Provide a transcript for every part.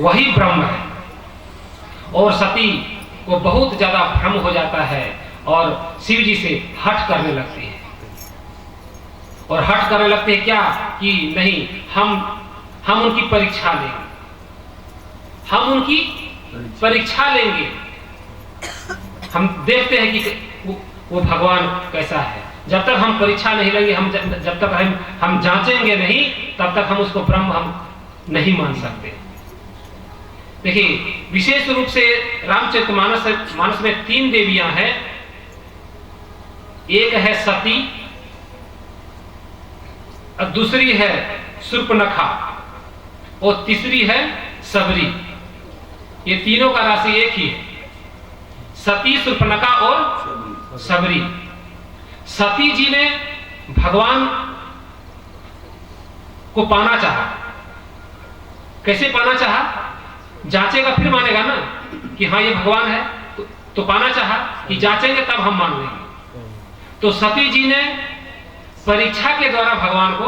वही ब्रह्म है। और सती को बहुत ज्यादा भ्रम हो जाता है और शिव जी से हट करने लगती है। और हट करने लगते हैं क्या कि नहीं, हम उनकी परीक्षा लेंगे, हम उनकी परीक्षा लेंगे, हम देखते हैं कि वो भगवान कैसा है। जब तक हम परीक्षा नहीं लेंगे, जब तक हम जांचेंगे नहीं, तब तक हम उसको ब्रह्म हम नहीं मान सकते। देखिए, विशेष रूप से रामचरितमानस में 3 देवियां हैं। एक है सती, और दूसरी है शूर्पणखा, और तीसरी है सबरी। ये तीनों का राशि एक ही है, सती, शूर्पणखा और सबरी। सती जी ने भगवान को पाना चाहा। कैसे पाना चाहा? जांचेगा फिर मानेगा ना कि हाँ ये भगवान है, तो पाना चाहा कि जांचेंगे तब हम मान लेंगे। तो सती जी ने परीक्षा के द्वारा भगवान को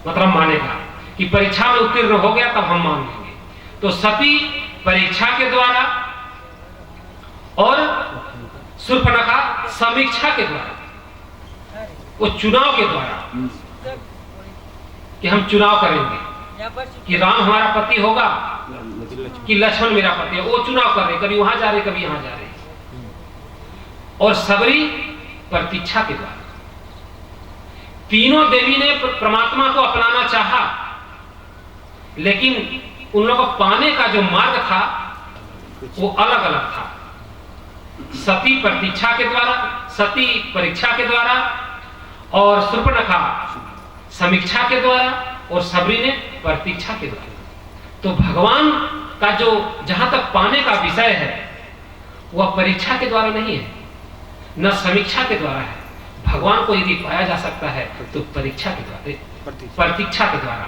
मतलब मानेगा कि परीक्षा में उत्तीर्ण हो गया तब हम मान लेंगे। तो सती परीक्षा के द्वारा और शूर्पणखा समीक्षा के द्वारा, वो चुनाव के द्वारा कि हम चुनाव करेंगे कि राम हमारा पति होगा कि लक्ष्मण मेरा पति है, वो चुनाव कर रहे, कभी वहां जा रहे कभी यहां जा रहे। और सबरी प्रतीक्षा के द्वारा। तीनों देवी ने परमात्मा को अपनाना चाहा, लेकिन उन लोगों को पाने का जो मार्ग था वो अलग अलग था। सती प्रतीक्षा के द्वारा, सती परीक्षा के द्वारा, और शूर्पणखा समीक्षा के द्वारा, और सबरी ने प्रतीक्षा के द्वारा। तो भगवान का जो जहां तक पाने का विषय है वह परीक्षा के द्वारा नहीं है, न समीक्षा के द्वारा है। भगवान को यदि पाया जा सकता है तो परीक्षा के द्वारा, प्रतीक्षा के द्वारा।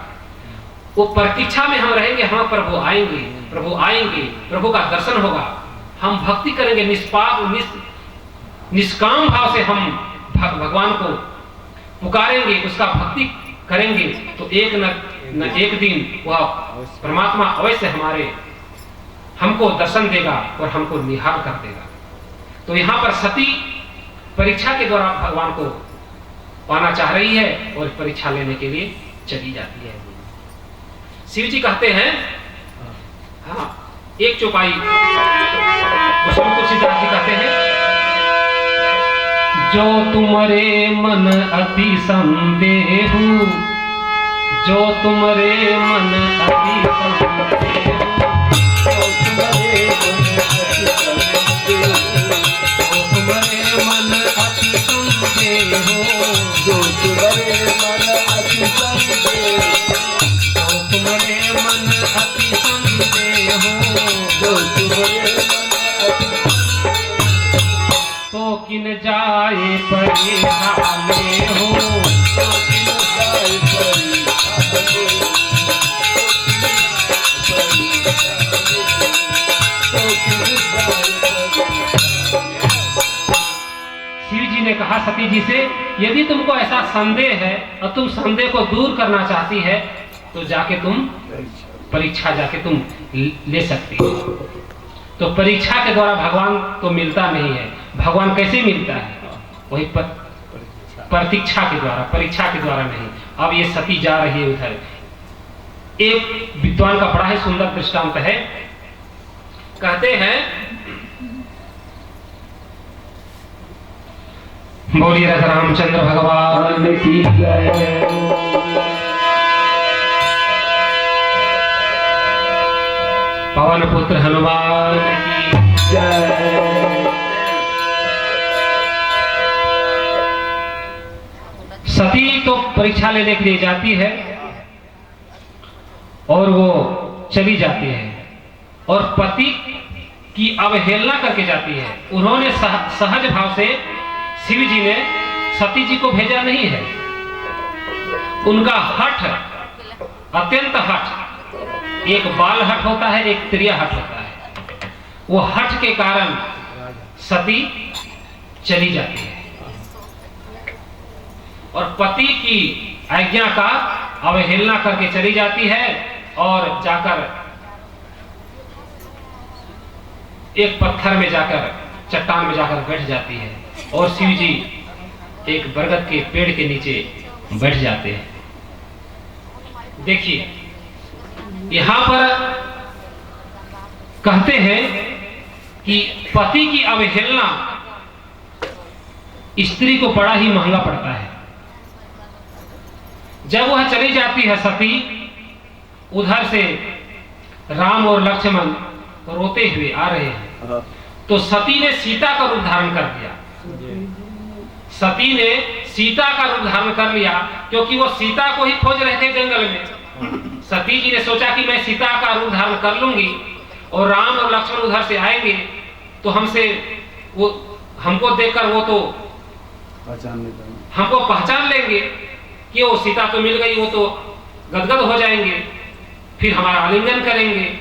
वो प्रतीक्षा में हम रहेंगे, हम प्रभु आएंगे, प्रभु आएंगे, प्रभु का दर्शन होगा, हम भक्ति करेंगे, निष्काम भाव से हम भगवान को पुकारेंगे, उसका भक्ति करेंगे, तो एक न एक दिन वह परमात्मा अवश्य हमको दर्शन देगा और हमको निहाल कर देगा। तो यहाँ पर सती परीक्षा के द्वारा भगवान को पाना चाह रही है और परीक्षा लेने के लिए चली जाती है। शिव जी कहते हैं, हाँ, एक चौपाई गोस्वामी तुलसीदास जी कहते हैं, जो तुम्हारे मन अति संदेह, जो तुम्हारे मन अति संदेह, जो तुम्हारे मन अति संदेह, जो तुम्हारे मन अति संदेह, जो तुम्हारे मन अति संदेह, जो तुम्हारे मन अति, तो किन जाए परिहाले हो, तो किन जाए परिहाले, तो किन जाए। शिव जी ने कहा सती जी से, यदि तुमको ऐसा संदेह है और तुम संदेह को दूर करना चाहती है तो जाके तुम परीक्षा जाके तुम ले सकती हो। तो परीक्षा के द्वारा भगवान तो मिलता नहीं है। भगवान कैसे मिलता है? वही प्रतीक्षा के द्वारा, परीक्षा के द्वारा नहीं। अब ये सती जा रही है उधर। एक विद्वान का बड़ा ही सुंदर दृष्टांत है। कहते हैं, बोलिए राजा रामचंद्र भगवान की जय। पवन पुत्र हनुमान की जय। सती तो परीक्षा लेने के लिए जाती है और वो चली जाती है और पति की अवहेलना करके जाती है। उन्होंने सहज भाव से शिव जी ने सती जी को भेजा नहीं है। उनका हठ, अत्यंत हठ, एक बाल हठ होता है, एक त्रिया हठ होता है। वो हठ के कारण सती चली जाती है और पति की आज्ञा का अवहेलना करके चली जाती है और जाकर एक पत्थर में जाकर, चट्टान में जाकर बैठ जाती है और शिव जी एक बरगद के पेड़ के नीचे बैठ जाते हैं। देखिए यहां पर कहते हैं कि पति की अवहेलना स्त्री को बड़ा ही महंगा पड़ता है। जब वह चली जाती है सती, उधर से राम और लक्ष्मण रोते हुए आ रहे हैं, तो सती ने सीता का रूप धारण कर लिया। सती ने सीता का रूप धारण कर लिया क्योंकि वो सीता को ही खोज रहे थे जंगल में। सती जी ने सोचा कि मैं सीता का रूप धारण कर लूंगी और राम और लक्ष्मण उधर से आएंगे तो हमको देखकर वो तो हमको पहचान लेंगे कि वो सीता तो मिल गई, वो तो गदगद हो जाएंगे, फिर हमारा आलिंगन करेंगे।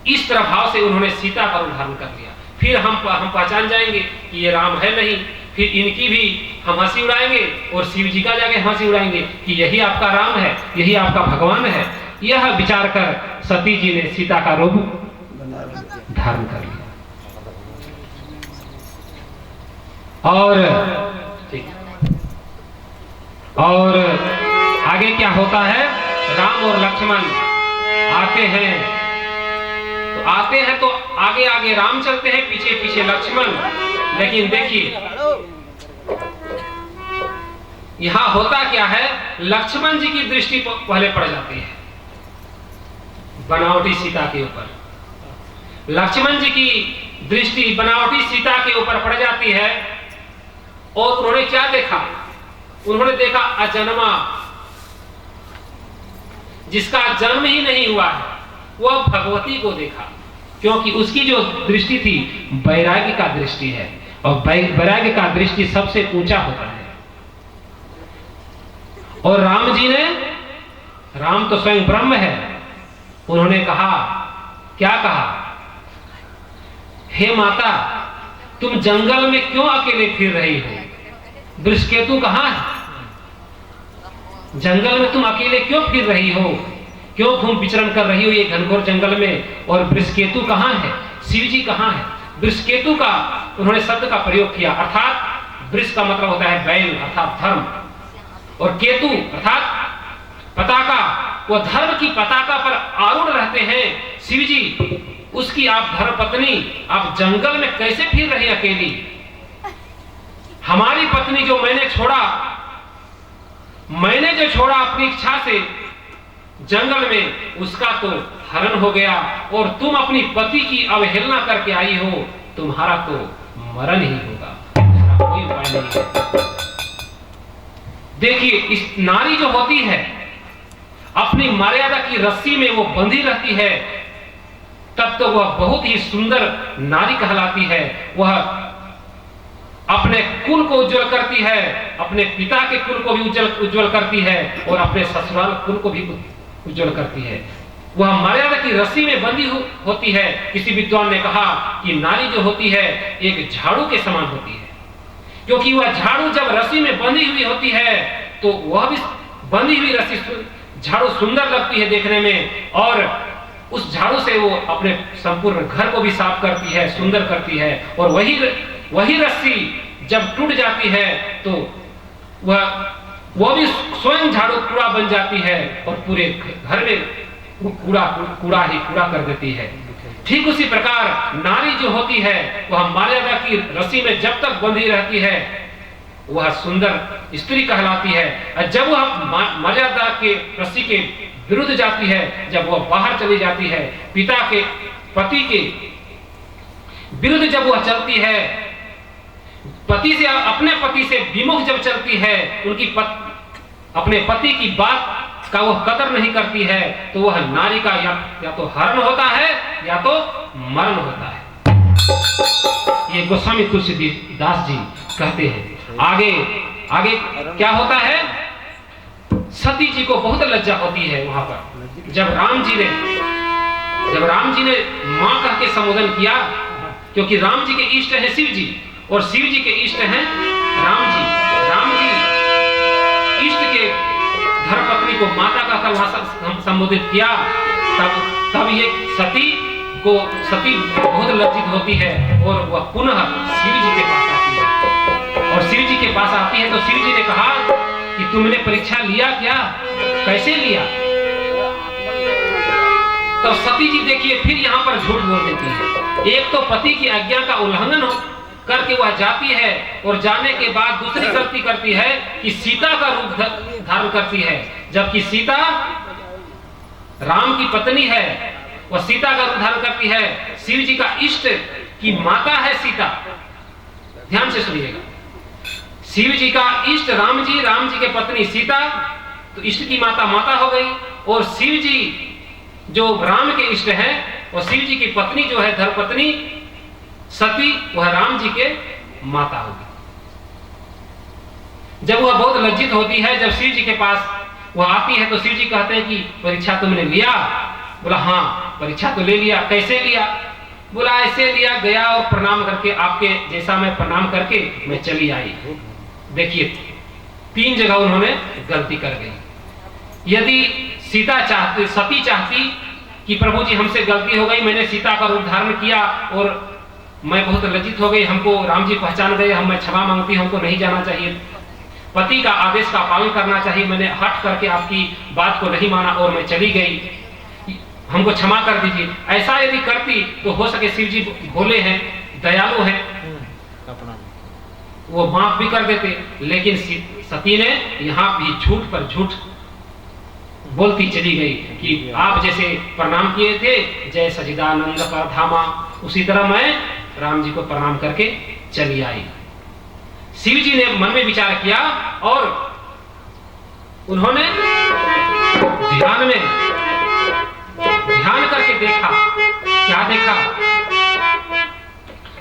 इस तरह भाव से उन्होंने सीता का रूप धारण कर लिया। फिर हम पहचान जाएंगे कि ये राम है नहीं, फिर इनकी भी हम हंसी उड़ाएंगे और शिव जी का जाके हंसी उड़ाएंगे कि यही आपका राम है, यही आपका भगवान है। यह विचार कर सती जी ने सीता का रूप धारण कर लिया। और आगे क्या होता है, राम और लक्ष्मण आते हैं तो आगे आगे राम चलते हैं, पीछे पीछे लक्ष्मण। लेकिन देखिए यहां होता क्या है, लक्ष्मण जी की दृष्टि पहले पड़ जाती है बनावटी सीता के ऊपर। लक्ष्मण जी की दृष्टि बनावटी सीता के ऊपर पड़ जाती है और उन्होंने क्या देखा, उन्होंने देखा अजन्मा, जिसका जन्म ही नहीं हुआ है, वह भगवती को देखा। क्योंकि उसकी जो दृष्टि थी वैराग्य का दृष्टि है और वैराग्य का दृष्टि सबसे ऊंचा होता है। और राम जी ने, राम तो स्वयं ब्रह्म है, उन्होंने कहा, क्या कहा, हे माता तुम जंगल में क्यों अकेले फिर रही हो? वृषकेतु कहां है? जंगल में तुम अकेले क्यों फिर रही हो, क्यों घूम विचरण कर रही हो ये घनघोर जंगल में? और वृषकेतु कहां है, शिव जी कहां है? वृषकेतु का उन्होंने शब्द का प्रयोग किया, अर्थात वृष का मतलब होता है बैल अर्थात धर्म, और केतु अर्थात पताका, वो धर्म की पताका पर आरूढ़ रहते हैं शिव जी। उसकी आप धर्मपत्नी, आप जंगल में कैसे फिर रही अकेली? हमारी पत्नी जो मैंने जो छोड़ा अपनी इच्छा से जंगल में, उसका तो हरण हो गया और तुम अपनी पति की अवहेलना करके आई हो, तुम्हारा तो मरण ही होगा, कोई उपाय नहीं है। देखिए इस नारी जो होती है अपनी मर्यादा की रस्सी में वो बंधी रहती है, तब तो वह बहुत ही सुंदर नारी कहलाती है। वह अपने कुल को उज्जवल करती है, अपने पिता के कुल को भी उज्जवल करती है और अपने ससुराल कुल को भी उज्जवल करती है। वह मर्यादा की रस्सी में बंधी होती है। किसी विद्वान ने कहा कि नारी जो होती है एक झाड़ू के समान होती है, क्योंकि वह झाड़ू जब रस्सी में बंधी हुई होती है तो वह भी बंधी हुई रस्सी झाड़ू सुंदर लगती है देखने में, और उस झाड़ू से वो अपने संपूर्ण घर को भी साफ करती है, सुंदर करती है। और वही रस्सी जब टूट जाती है तो वह भी स्वयं झाड़ू कूड़ा बन जाती है और पूरे घर में कूड़ा ही कूड़ा कर देती है। ठीक उसी प्रकार नारी जो होती है वह मर्यादा की रस्सी में जब तक बंधी रहती है वह सुंदर स्त्री कहलाती है, और जब वह मर्यादा के रस्सी के विरुद्ध जाती है, जब वह बाहर चली जाती है, पति के विरुद्ध जब वह चलती है, अपने पति से विमुख जब चलती है, अपने पति की बात का वह कदर नहीं करती है, तो वह नारी का या तो हरण होता है या तो मरण होता है। ये गोस्वामी तुलसीदास जी कहते हैं। आगे क्या होता है, सती जी को बहुत लज्जा होती है वहां पर। जब राम जी ने मां कह के संबोधन किया, क्योंकि राम जी के इष्ट है शिव जी और शिव जी के इष्ट हैं राम जी। राम जी इष्ट के धर्मपत्नी को माता का कल संबोधित किया, तब ये सती बहुत लज्जित होती है और वह पुनः शिव जी के पास आती है। और शिव जी के पास आती है तो शिव जी ने कहा कि तुमने परीक्षा लिया क्या, कैसे लिया? तो सती जी देखिए फिर यहाँ पर झूठ बोल देती है। एक तो पति की आज्ञा का उल्लंघन करके वह जाती है और जाने के बाद दूसरी गलती करती है कि सीता का रूप धारण करती है, जबकि सीता राम की पत्नी है, वह सीता का रूप धारण करती है। शिव जी का इष्ट की माता है सीता। ध्यान से सुनिएगा, शिव जी का इष्ट राम जी के पत्नी सीता, तो इष्ट की माता माता हो गई। और शिव जी जो राम के इष्ट है, और शिव जी की पत्नी जो है धर्मपत्नी सती, वह राम जी के माता होगी। जब वह बहुत लज्जित होती है, जब शिव जी के पास वह आती है तो शिव जी कहते हैं कि परीक्षा तुमने लिया? बोला हाँ परीक्षा तो ले लिया। कैसे लिया? बोला ऐसे लिया, गया और प्रणाम करके आपके जैसा मैं प्रणाम करके मैं चली आई। देखिए 3 जगह उन्होंने गलती कर गई। यदि सती चाहती कि प्रभु जी हमसे गलती हो गई, मैंने सीता का रूप धारण किया और मैं बहुत लज्जित हो गई, हमको राम जी पहचान गए, मैं क्षमा मांगती, हमको नहीं जाना चाहिए, पति का आदेश का पालन करना चाहिए, मैंने हट करके आपकी बात को नहीं माना और मैं चली गई, हमको क्षमा कर दीजिए। ऐसा यदि करती तो हो सके शिव जी भोले हैं, दयालु हैं, वो माफ भी कर देते। लेकिन सती ने यहाँ भी झूठ पर झूठ बोलती चली गई कि आप जैसे प्रणाम किए थे जय सचिदानंद पर धामा, उसी तरह मैं राम जी को प्रणाम करके चली आई। शिव जी ने मन में विचार किया और उन्होंने ध्यान करके देखा। क्या देखा?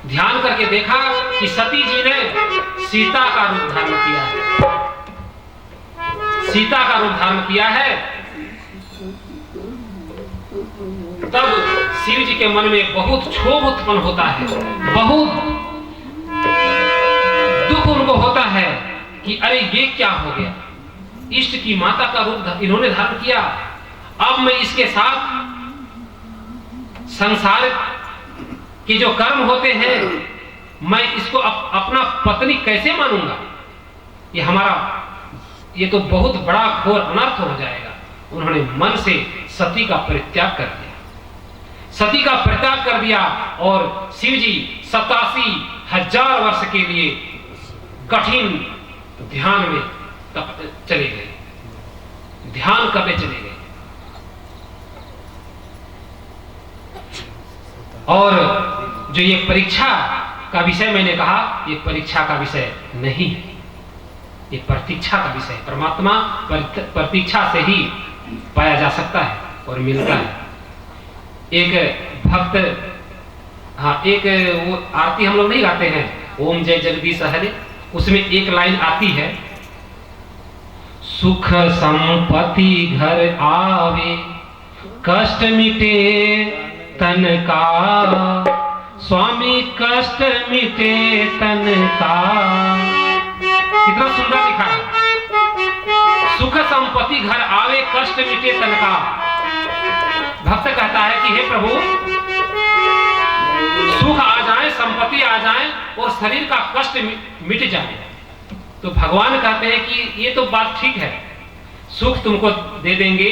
ध्यान करके देखा कि सती जी ने सीता का रूप धारण किया है। सीता का रूप धारण किया है। तब शिव जी के मन में बहुत क्षोभ उत्पन्न होता है, बहुत दुख उनको होता है कि अरे ये क्या हो गया, इष्ट की माता का रूप इन्होंने धारण किया, अब मैं इसके साथ संसार के जो कर्म होते हैं मैं इसको अपना पत्नी कैसे मानूंगा? ये तो बहुत बड़ा घोर अनर्थ हो जाएगा। उन्होंने मन से सती का परित्याग कर दिया, सती का परित्याग कर दिया और शिव जी 87,000 वर्ष के लिए कठिन ध्यान में चले गए, ध्यान करने चले गए। और जो ये परीक्षा का विषय मैंने कहा, ये परीक्षा का विषय नहीं है, ये प्रतीक्षा का विषय है। परमात्मा प्रतीक्षा से ही पाया जा सकता है और मिलता है। एक भक्त, हाँ, एक वो आरती हम लोग नहीं गाते हैं, ओम जय जगदीश हरे, उसमें एक लाइन आती है, सुख संपत्ति घर आवे, कष्ट मिटे तन का, स्वामी कष्ट मिटे तन का। कितना सुंदर लिखा है, सुख संपत्ति घर आवे, कष्ट मिटे तन का। भक्त कहता है कि हे प्रभु, सुख आ जाए, संपत्ति आ जाए और शरीर का कष्ट मिट जाए। तो भगवान कहते हैं कि ये तो बात ठीक है, सुख तुमको दे देंगे,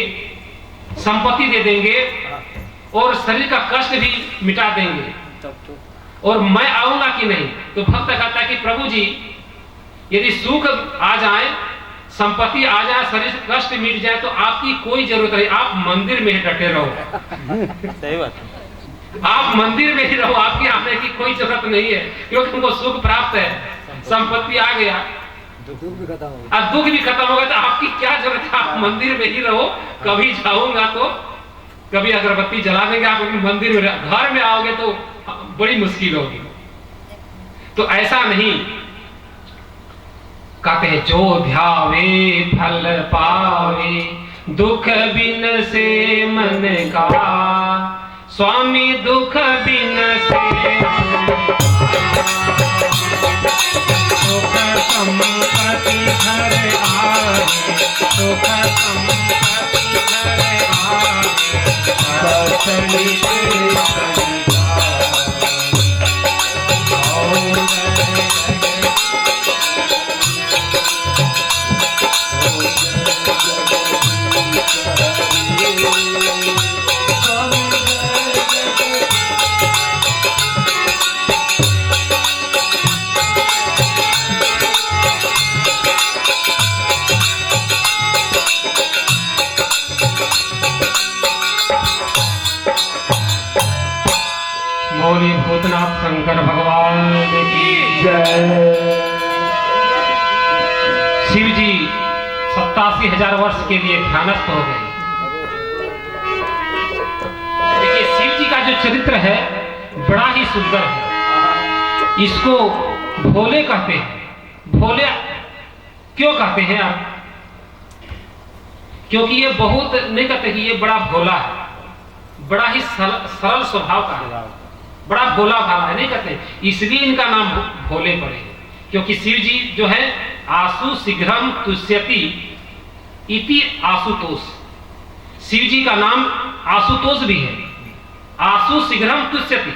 संपत्ति दे देंगे और शरीर का कष्ट भी मिटा देंगे, और मैं आऊंगा कि नहीं? तो भक्त कहता है कि प्रभु जी, यदि सुख आ जाए, संपत्ति आ जाए, शरीर से कष्ट मिट जाए, तो आपकी कोई जरूरत नहीं, आप मंदिर में ही डटे रहो। सही बात, आप मंदिर में ही रहो, आपके आने की कोई जरूरत नहीं है, क्योंकि तुमको सुख प्राप्त है, संपत्ति आ गया, दुख भी खत्म होगा, तो आपकी क्या जरूरत है? आप मंदिर में ही रहो। कभी जाऊंगा तो कभी अगरबत्ती जला देंगे, आप मंदिर में, घर में आओगे तो बड़ी मुश्किल होगी। तो ऐसा नहीं, कहते हैं जो ध्यावे फल पावे, दुख बिन से मन का, स्वामी दुख बिन से सुख संपत्ति घर आ सुख संपत्ति घर आए बसली बोली भूतनाथ शंकर भगवान की जय। शिव जी 87,000 वर्ष के लिए ध्यानस्थ हो गए। देखिए शिव जी का जो चरित्र है बड़ा ही सुंदर है। इसको भोले कहते हैं। भोले क्यों कहते हैं आप? क्योंकि ये बहुत नहीं कहते कि ये बड़ा भोला है, बड़ा ही सरल स्वभाव का है, बड़ा भोला भाला है, नहीं कहते, इसलिए इनका नाम भोले पड़े हैं। क्योंकि शिव जी जो है आशु शीघ्रम तुष्यति इति आशुतोष। शिव जी का नाम आशुतोष भी है। आशु शीघ्रम तुष्यति,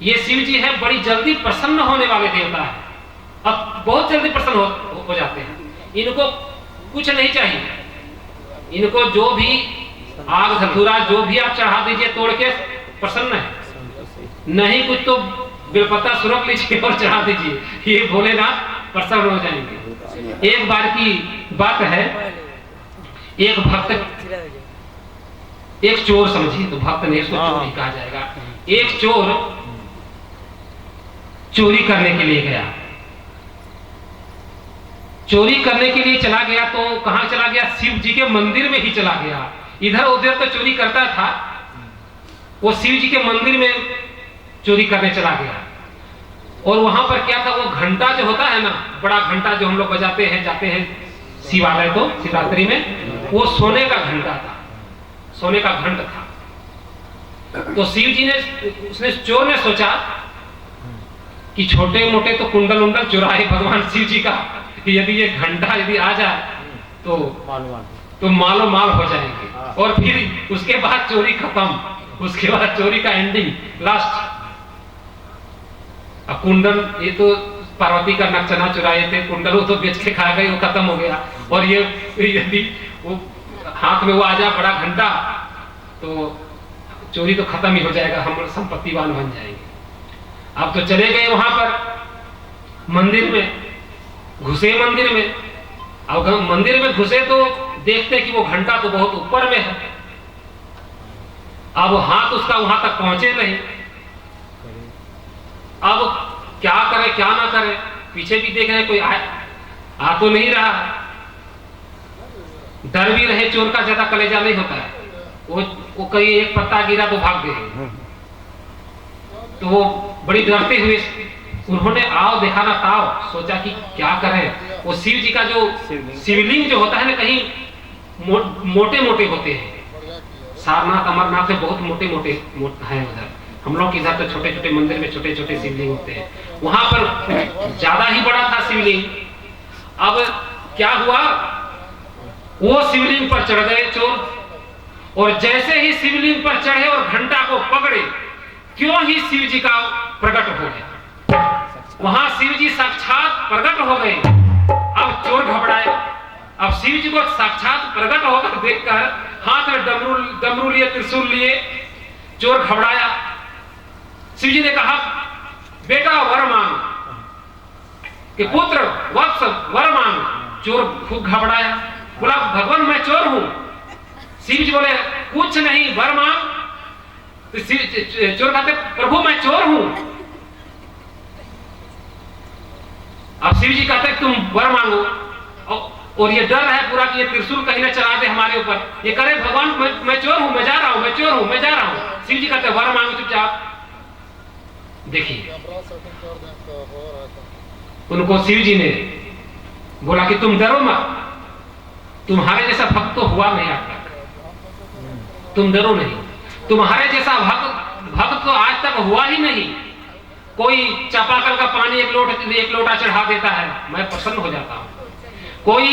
ये शिव जी है बड़ी जल्दी प्रसन्न होने वाले देवता है। अब बहुत जल्दी प्रसन्न हो जाते हैं। इनको कुछ नहीं चाहिए, इनको जो भी आग धतूरा जो भी आप चढ़ा दीजिए तोड़ के प्रसन्न है। नहीं कुछ तो बेलपत्ता सुरख लीजिए और चढ़ा दीजिए, ये भोलेनाथ प्रसन्न हो जाएंगे। एक बार की बात है, एक भक्त, एक चोर समझिए, तो भक्त नहीं उसको चोर ही कहा जाएगा। एक चोर चोरी करने के लिए गया। चोरी करने के लिए चला गया तो कहां चला गया? शिव जी के मंदिर में ही चला गया। इधर उधर तो चोरी करता था, वो शिव जी के मंदिर में चोरी करने चला गया। और वहां पर क्या था, वो घंटा जो होता है ना, बड़ा घंटा जो हम लोग बजाते हैं, जाते हैं शिवालय तो शिवरात्रि में, वो सोने का घंटा था, सोने का घंट था। तो शिव जी ने, उसने चोर ने सोचा कि छोटे मोटे तो कुंडल उंडल चुराए भगवान शिव जी का, यदि ये घंटा यदि आ जाए तो मालो माल हो जाएंगे। और फिर उसके बाद चोरी खत्म, उसके बाद चोरी का एंडिंग लास्ट। अब कुंडल, ये तो पार्वती का नक्चना चुराए थे, कुंडल वो तो बेच के खा गए, वो खत्म हो गया। और ये यदि वो हाथ में वो आ जाए बड़ा घंटा तो चोरी तो खत्म ही हो जाएगा, हम संपत्तिवान बन जाएंगे। अब तो चले गए वहां पर मंदिर में, घुसे मंदिर में। अब मंदिर में घुसे तो देखते कि वो घंटा तो बहुत ऊपर में है। अब हाथ उसका वहां तक पहुंचे नहीं। अब क्या करे क्या ना करे, पीछे भी देख रहे कोई आ तो नहीं रहा। डर भी रहे, चोर का ज्यादा कलेजा नहीं होता है। वो कहीं एक पत्ता गिरा तो भाग गए। तो वो बड़ी डरते हुए उन्होंने आओ देखा ना ताओ, सोचा कि क्या करें। वो शिव जी का जो शिवलिंग जो होता है ना, कहीं मोटे मोटे होते हैं। सारनाथ अमरनाथ में बहुत मोटे मोटे हैं उधर। हम लोग इधर तो छोटे छोटे मंदिर में छोटे छोटे शिवलिंग होते हैं, वहां पर ज्यादा ही बड़ा था शिवलिंग। अब क्या हुआ, वो शिवलिंग पर चढ़ गए चोर, और जैसे ही शिवलिंग पर चढ़े और घंटा को पकड़े, क्यों ही शिव जी का प्रकट हो गया। वहां शिव जी साक्षात प्रकट हो गए। अब चोर घबराए। अब शिव जी को साक्षात प्रकट होकर देखकर हाथ में डमरू लिए, त्रिशूल लिए, चोर घबराया। शिव जी ने कहा, बेटा वर मांग, कि पुत्र वत्स वर मांग। चोर खूब घबराया, बोला भगवान मैं चोर हूं। शिव जी बोले कुछ नहीं, वर मांग। तो चोर कहते प्रभु मैं चोर हूं। अब शिव जी कहते तुम वर मांगो, और ये डर है पूरा कि ये त्रिशूल कहीं ना चला दे हमारे ऊपर। ये करे भगवान मैं चोर हूं, मैं जा रहा हूं, मैं चोर हूं, मैं जा रहा हूं। शिव जी कहते वर मांगो चुपचाप। देखिए उनको शिव जी ने बोला कि तुम डरो मत, तुम्हारे जैसा भक्त तो हुआ नहीं आज तक, तुम डरो नहीं। तुम्हारे जैसा भक्त तो आज तक हुआ ही नहीं। कोई चापाकल का पानी एक लोटा चढ़ा देता है, मैं प्रसन्न हो जाता हूं। कोई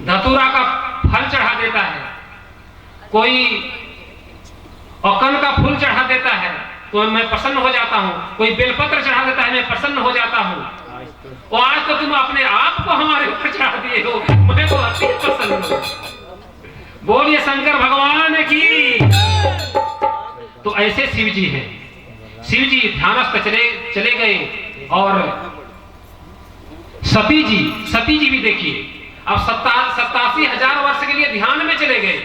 धतूरा का फल चढ़ा देता है, कोई औकन का फूल चढ़ा देता है तो मैं प्रसन्न हो जाता हूँ, कोई बेलपत्र चढ़ा देता है मैं प्रसन्न हो जाता हूँ। और आज तो तुम अपने आप को हमारे ऊपर चढ़ा दिए हो, मैं तो अति प्रसन्न हूँ। बोलिए शंकर भगवान की। तो ऐसे शिव जी हैं। शिव जी ध्यानस्थ चले गए और सती जी भी देखिए अब 87,000 वर्ष के लिए ध्यान में चले गए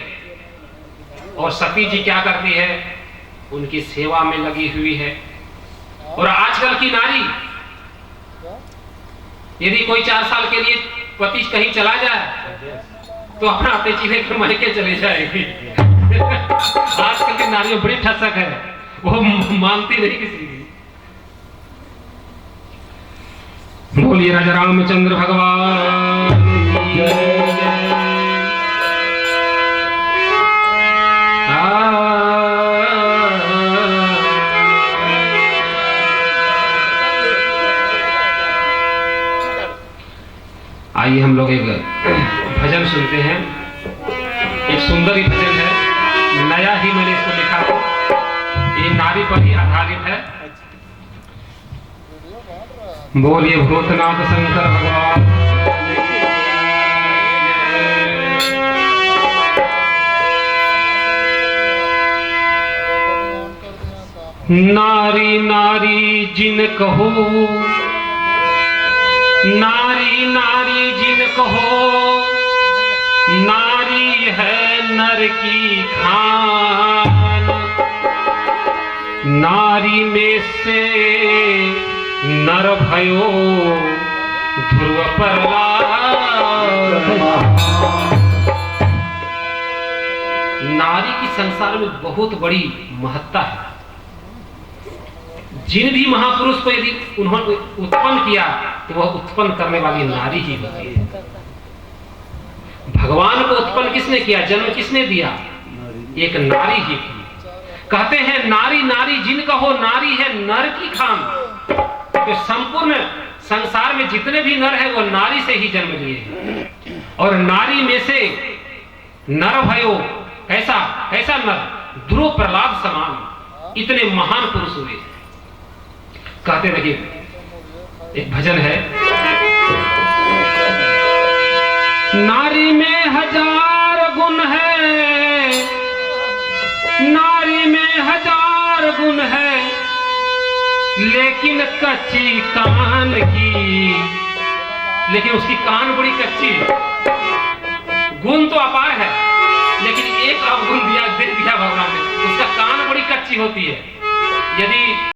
और सती जी क्या करती है, उनकी सेवा में लगी हुई है। और आजकल की नारी यदि कोई 4 साल के लिए पति कहीं चला जाए तो अपना अतिथि लेकर मायके चले जाएगी। आजकल की नारियों बड़ी ठसक है, वो मानती नहीं किसी की। बोलिए राजा रामचंद्र भगवान की जय। आइए हम लोग एक भजन सुनते हैं। एक सुंदर ही भजन है, नया ही मैंने इसको लिखा है, ये नारी पर ही आधारित है। बोलिए भूतनाथ शंकर भगवान। नारी नारी जिन कहो, नारी नारी जिन कहो, नारी है नर की खान। नारी में से नर भयो ध्रुव प्रहलाद। नारी की संसार में बहुत बड़ी महत्ता है। जिन भी महापुरुष को यदि उन्होंने उत्पन्न किया तो वह उत्पन्न करने वाली नारी ही होती है। भगवान को उत्पन्न किसने किया, जन्म किसने दिया, एक नारी ही की। कहते हैं नारी नारी जिन कहो, नारी है नर की खान। तो संपूर्ण संसार में जितने भी नर है वो नारी से ही जन्म लिए। और नारी में से नर भयो, ऐसा नर ध्रुव प्रहलाद समान इतने महान पुरुष हुए। कहते देखिए एक भजन है, नारी में 1000 गुण है, नारी में 1000 गुण है, लेकिन कच्ची कान की, लेकिन उसकी कान बड़ी कच्ची है। गुण तो अपार है लेकिन एक अवगुण दे दिया भगवान ने, उसका कान बड़ी कच्ची होती है। यदि